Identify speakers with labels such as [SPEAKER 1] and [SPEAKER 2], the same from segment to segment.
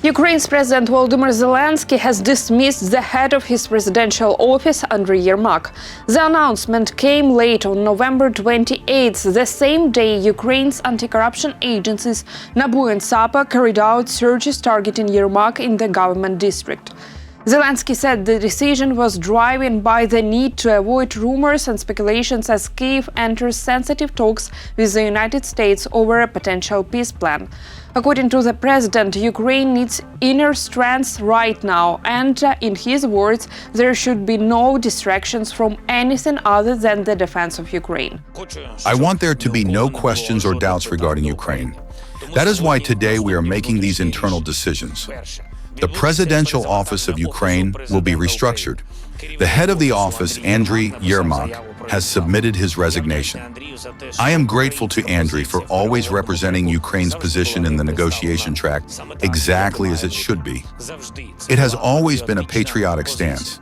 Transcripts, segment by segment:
[SPEAKER 1] Ukraine's President Volodymyr Zelensky has dismissed the head of his presidential office, Andriy Yermak. The announcement came late on November 28th, the same day Ukraine's anti-corruption agencies NABU and SAPA carried out searches targeting Yermak in the government district. Zelensky said the decision was driven by the need to avoid rumors and speculations as Kyiv enters sensitive talks with the United States over a potential peace plan. According to the president, Ukraine needs inner strength right now, and in his words, there should be no distractions from anything other than the defense of Ukraine.
[SPEAKER 2] I want there to be no questions or doubts regarding Ukraine. That is why today we are making these internal decisions. The presidential office of Ukraine will be restructured. The head of the office, Andriy Yermak, has submitted his resignation. I am grateful to Andriy for always representing Ukraine's position in the negotiation track exactly as it should be. It has always been a patriotic stance,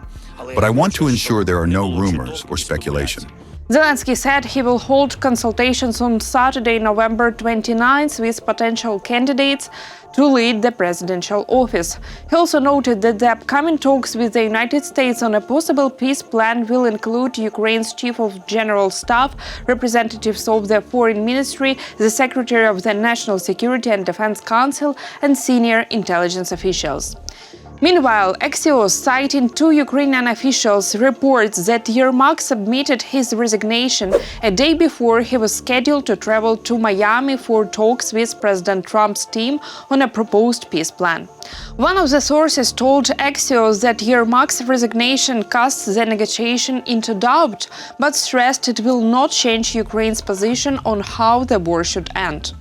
[SPEAKER 2] but I want to ensure there are no rumors or speculation.
[SPEAKER 1] Zelensky said he will hold consultations on Saturday, November 29th, with potential candidates to lead the presidential office. He also noted that the upcoming talks with the United States on a possible peace plan will include Ukraine's Chief of General Staff, representatives of the Foreign Ministry, the Secretary of the National Security and Defense Council, and senior intelligence officials. Meanwhile, Axios, citing two Ukrainian officials, reports that Yermak submitted his resignation a day before he was scheduled to travel to Miami for talks with President Trump's team on a proposed peace plan. One of the sources told Axios that Yermak's resignation casts the negotiation into doubt, but stressed it will not change Ukraine's position on how the war should end.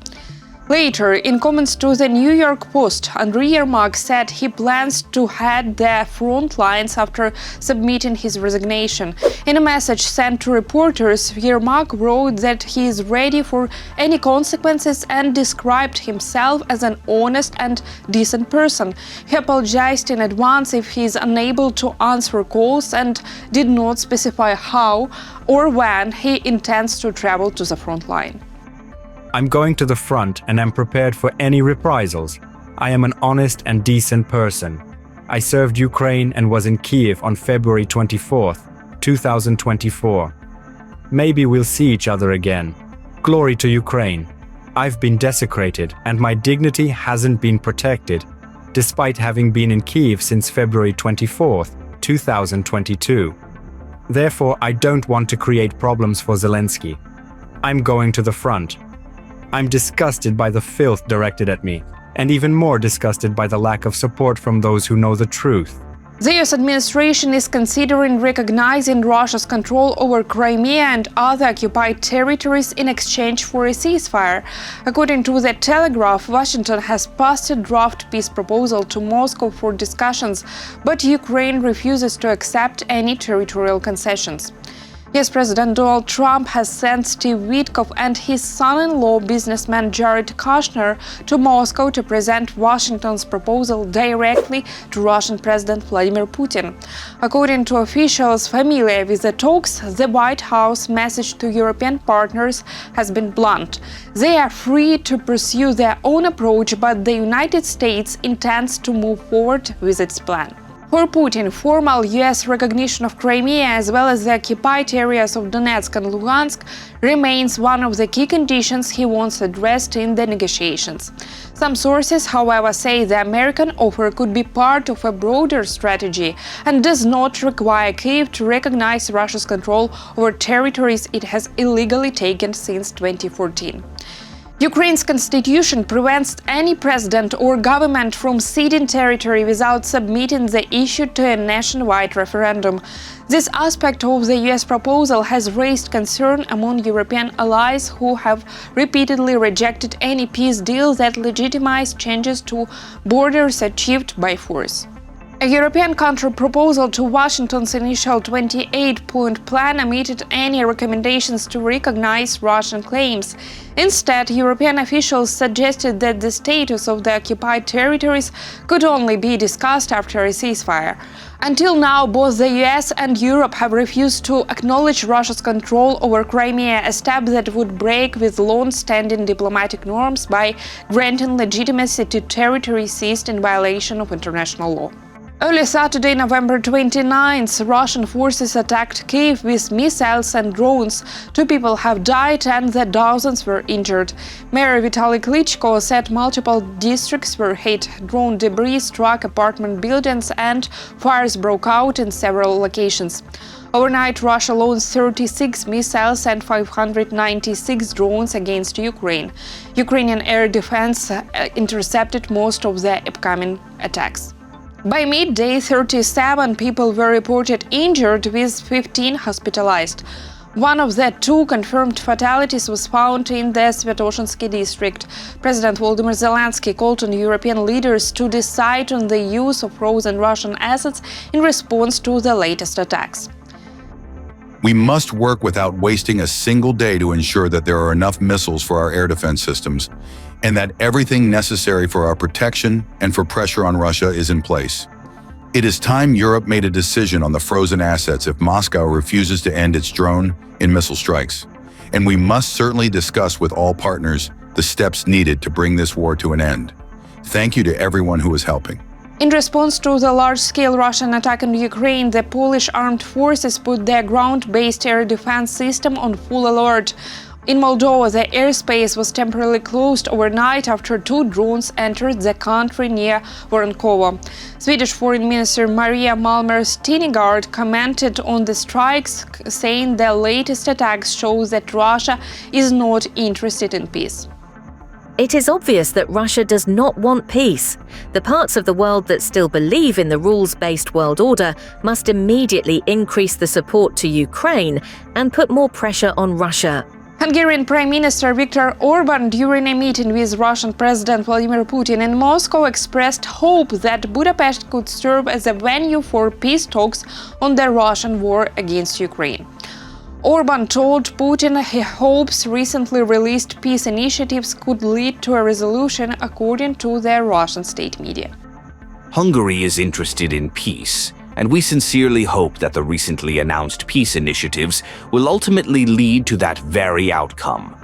[SPEAKER 1] Later, in comments to the New York Post, Andriy Yermak said he plans to head the front lines after submitting his resignation. In a message sent to reporters, Yermak wrote that he is ready for any consequences and described himself as an honest and decent person. He apologized in advance if he is unable to answer calls and did not specify how or when he intends to travel to the front line.
[SPEAKER 3] I'm going to the front and am prepared for any reprisals. I am an honest and decent person. I served Ukraine and was in Kyiv on February 24th, 2024. Maybe we'll see each other again. Glory to Ukraine. I've been desecrated and my dignity hasn't been protected, despite having been in Kyiv since February 24th, 2022. Therefore, I don't want to create problems for Zelensky. I'm going to the front. I'm disgusted by the filth directed at me, and even more disgusted by the lack of support from those who know the truth.
[SPEAKER 1] The US administration is considering recognizing Russia's control over Crimea and other occupied territories in exchange for a ceasefire. According to The Telegraph, Washington has passed a draft peace proposal to Moscow for discussions, but Ukraine refuses to accept any territorial concessions. US President Donald Trump has sent Steve Witkoff and his son-in-law, businessman Jared Kushner, to Moscow to present Washington's proposal directly to Russian President Vladimir Putin. According to officials familiar with the talks, the White House message to European partners has been blunt. They are free to pursue their own approach, but the United States intends to move forward with its plan. For Putin, formal US recognition of Crimea as well as the occupied areas of Donetsk and Luhansk remains one of the key conditions he wants addressed in the negotiations. Some sources, however, say the American offer could be part of a broader strategy and does not require Kyiv to recognize Russia's control over territories it has illegally taken since 2014. Ukraine's constitution prevents any president or government from ceding territory without submitting the issue to a nationwide referendum. This aspect of the US proposal has raised concern among European allies who have repeatedly rejected any peace deal that legitimized changes to borders achieved by force. A European counter-proposal to Washington's initial 28-point plan omitted any recommendations to recognize Russian claims. Instead, European officials suggested that the status of the occupied territories could only be discussed after a ceasefire. Until now, both the US and Europe have refused to acknowledge Russia's control over Crimea, a step that would break with long-standing diplomatic norms by granting legitimacy to territory seized in violation of international law. Early Saturday, November 29th, Russian forces attacked Kyiv with missiles and drones. 2 people have died and dozens were injured. Mayor Vitaly Klitschko said multiple districts were hit. Drone debris struck apartment buildings and fires broke out in several locations. Overnight, Russia launched 36 missiles and 596 drones against Ukraine. Ukrainian air defense intercepted most of the upcoming attacks. By midday, 37 people were reported injured, with 15 hospitalized. One of the 2 confirmed fatalities was found in the Svetoshinsky district. President Volodymyr Zelensky called on European leaders to decide on the use of frozen Russian assets in response to the latest attacks.
[SPEAKER 2] We must work without wasting a single day to ensure that there are enough missiles for our air defense systems, and that everything necessary for our protection and for pressure on Russia is in place. It is time Europe made a decision on the frozen assets if Moscow refuses to end its drone and missile strikes. And we must certainly discuss with all partners the steps needed to bring this war to an end. Thank you to everyone who is helping.
[SPEAKER 1] In response to the large-scale Russian attack on Ukraine, the Polish armed forces put their ground-based air defense system on full alert. In Moldova, the airspace was temporarily closed overnight after 2 drones entered the country near Voronkovo. Swedish Foreign Minister Maria Malmer Steingard commented on the strikes, saying the latest attacks show that Russia is not interested in peace.
[SPEAKER 4] It is obvious that Russia does not want peace. The parts of the world that still believe in the rules-based world order must immediately increase the support to Ukraine and put more pressure on Russia.
[SPEAKER 1] Hungarian Prime Minister Viktor Orban, during a meeting with Russian President Vladimir Putin in Moscow, expressed hope that Budapest could serve as a venue for peace talks on the Russian war against Ukraine. Orban told Putin he hopes recently released peace initiatives could lead to a resolution, according to the Russian state media.
[SPEAKER 5] Hungary is interested in peace, and we sincerely hope that the recently announced peace initiatives will ultimately lead to that very outcome.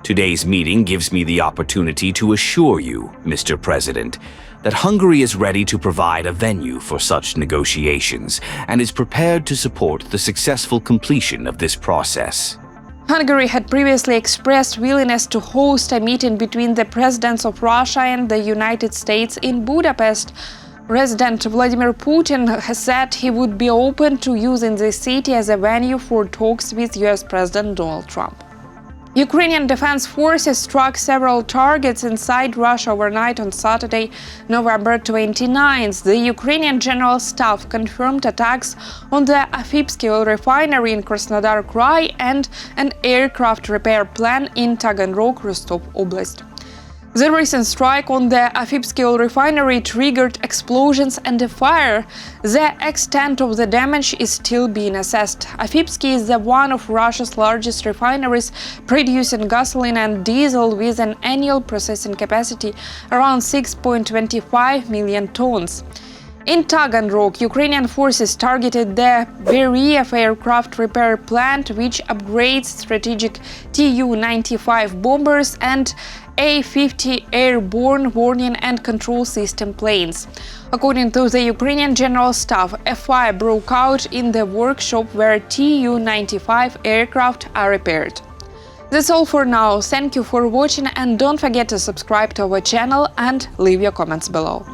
[SPEAKER 5] Today's meeting gives me the opportunity to assure you, Mr. President, that Hungary is ready to provide a venue for such negotiations and is prepared to support the successful completion of this process.
[SPEAKER 1] Hungary had previously expressed willingness to host a meeting between the presidents of Russia and the United States in Budapest. President Vladimir Putin has said he would be open to using the city as a venue for talks with US President Donald Trump. Ukrainian defense forces struck several targets inside Russia overnight on Saturday, November 29th. The Ukrainian General Staff confirmed attacks on the Afipsky oil refinery in Krasnodar Krai and an aircraft repair plant in Taganrog, Rostov Oblast. The recent strike on the Afipsky oil refinery triggered explosions and a fire. The extent of the damage is still being assessed. Afipsky is one of Russia's largest refineries, producing gasoline and diesel with an annual processing capacity around 6.25 million tons. In Taganrog, Ukrainian forces targeted the Beriev aircraft repair plant, which upgrades strategic Tu-95 bombers and A-50 airborne warning and control system planes. According to the Ukrainian General Staff, a fire broke out in the workshop where Tu-95 aircraft are repaired. That's all for now. Thank you for watching, and don't forget to subscribe to our channel and leave your comments below.